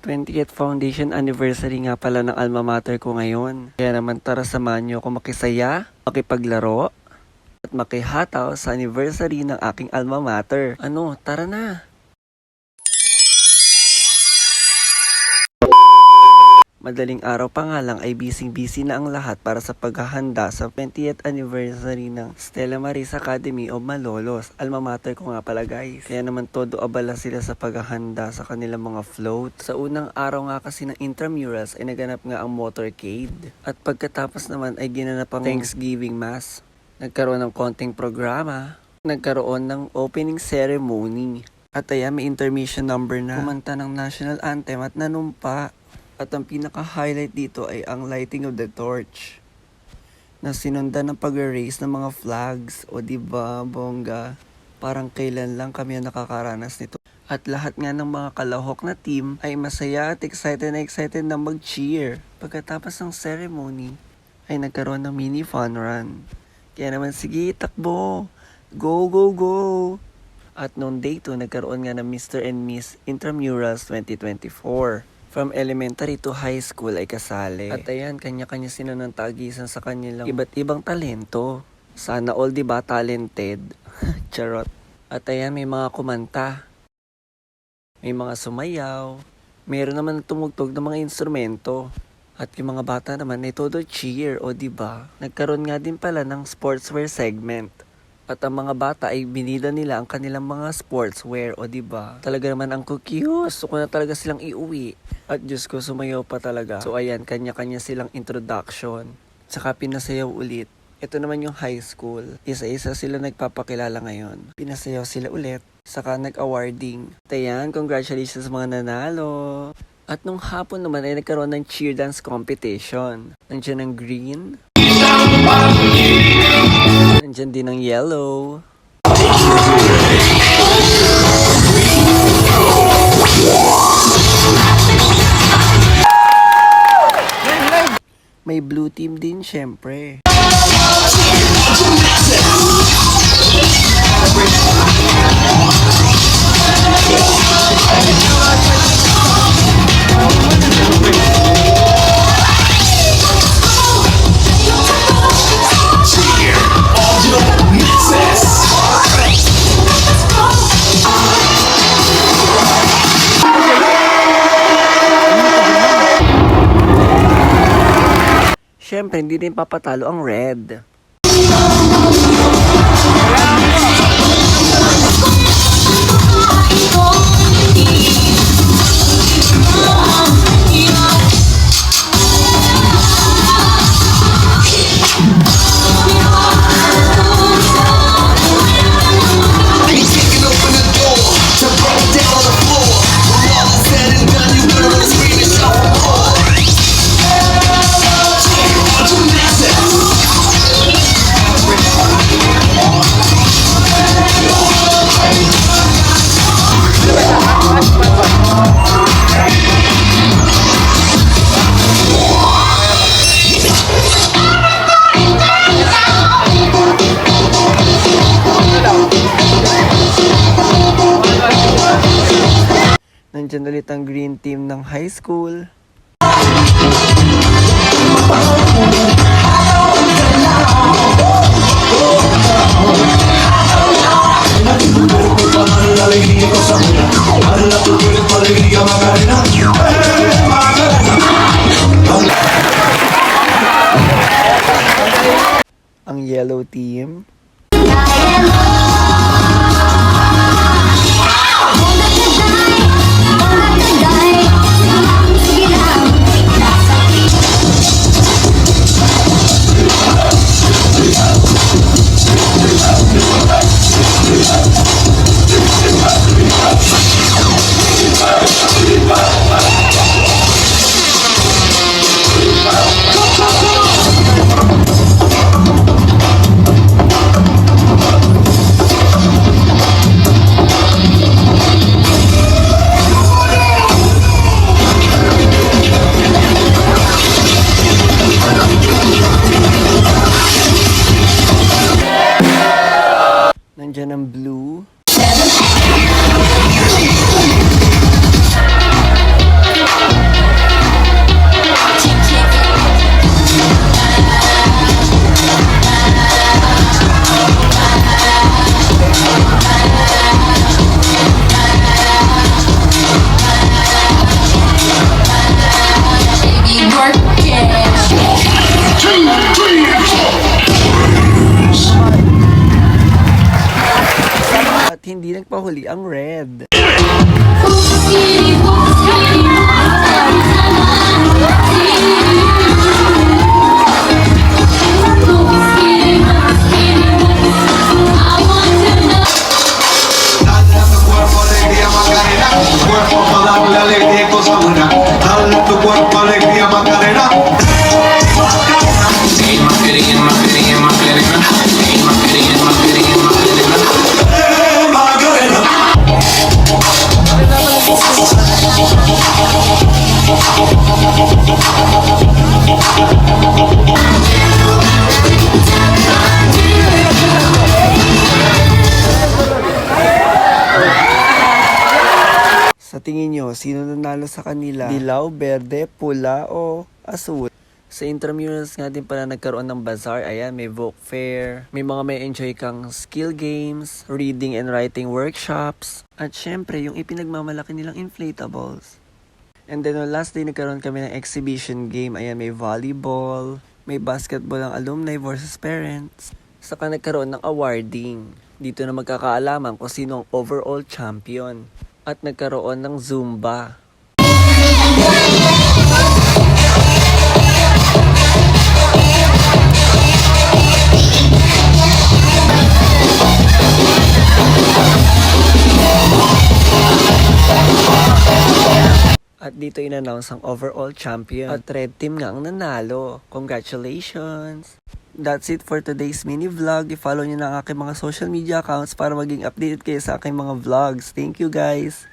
20th Foundation Anniversary nga pala ng alma mater ko ngayon. Kaya naman tara samahan niyo ako makisaya, makipaglaro, at makihataw sa anniversary ng aking alma mater. Ano, tara na! Madaling araw pa nga lang ay busy na ang lahat para sa paghahanda sa 20th anniversary ng Stella Maris Academy of Malolos. Alma mater ko nga pala guys. Kaya naman todo abala sila sa paghahanda sa kanilang mga float. Sa unang araw nga kasi ng intramurals ay naganap nga ang motorcade. At pagkatapos naman ay ginanap ang Thanksgiving Mass. Nagkaroon ng konting programa. Nagkaroon ng opening ceremony. At ayan, may intermission number na. Kumanta ng national anthem at nanumpa. At ang pinaka-highlight dito ay ang lighting of the torch na sinundan ng pag-raise ng mga flags. O diba, bongga? Parang kailan lang kami ang nakakaranas nito. At lahat nga ng mga kalahok na team ay masaya at excited na mag-cheer. Pagkatapos ng ceremony ay nagkaroon ng mini fun run. Kaya naman, sige, takbo! Go, go, go! At noong day 2, nagkaroon nga ng Mr. and Miss Intramurals 2024. From elementary to high school ay kasali. At ayan, kanya-kanya sila ng tagisan sa kanilang iba't ibang talento. Sana all diba talented? Charot. At ayan, may mga kumanta. May mga sumayaw. Meron naman tumugtog ng mga instrumento. At yung mga bata naman ay todo cheer, o diba? Nagkaroon nga din pala ng sportswear segment. At ang mga bata ay binida nila ang kanilang mga sportswear, o diba? Talaga naman ang cute. Gusto ko na talaga silang iuwi. At Diyos ko, sumayaw pa talaga. So ayan, kanya-kanya silang introduction. Tsaka pinasayaw ulit. Ito naman yung high school. Isa-isa sila nagpapakilala ngayon. Pinasayaw sila ulit. Saka nag-awarding. At ayan, congratulations sa mga nanalo. At nung hapon naman ay nagkaroon ng cheer dance competition. Nandiyan ang green. Nandiyan din ang yellow. May blue team din syempre. Siyempre, hindi din papatalo ang red. Nandiyan ulit ang green team ng high school. Ang yellow team. nagpahuli ang red. Sa tingin nyo, sino nanalo sa kanila? Dilaw, berde, pula, o asul? Sa intramurals nga din pala nagkaroon ng bazaar. Ayan, may book fair, may mga may enjoy kang skill games, reading and writing workshops, at syempre yung ipinagmamalaki nilang inflatables. And then on last day, nagkaroon kami ng exhibition game. Ayan, may volleyball, may basketball ang alumni versus parents. Saka nagkaroon ng awarding. Dito na magkakaalaman kung sino ang overall champion. At nagkaroon ng Zumba. At dito in-announce ang overall champion. At red team nga ang nanalo. Congratulations! That's it for today's mini vlog. I-follow nyo na ang aking mga social media accounts para maging updated kayo sa aking mga vlogs. Thank you guys!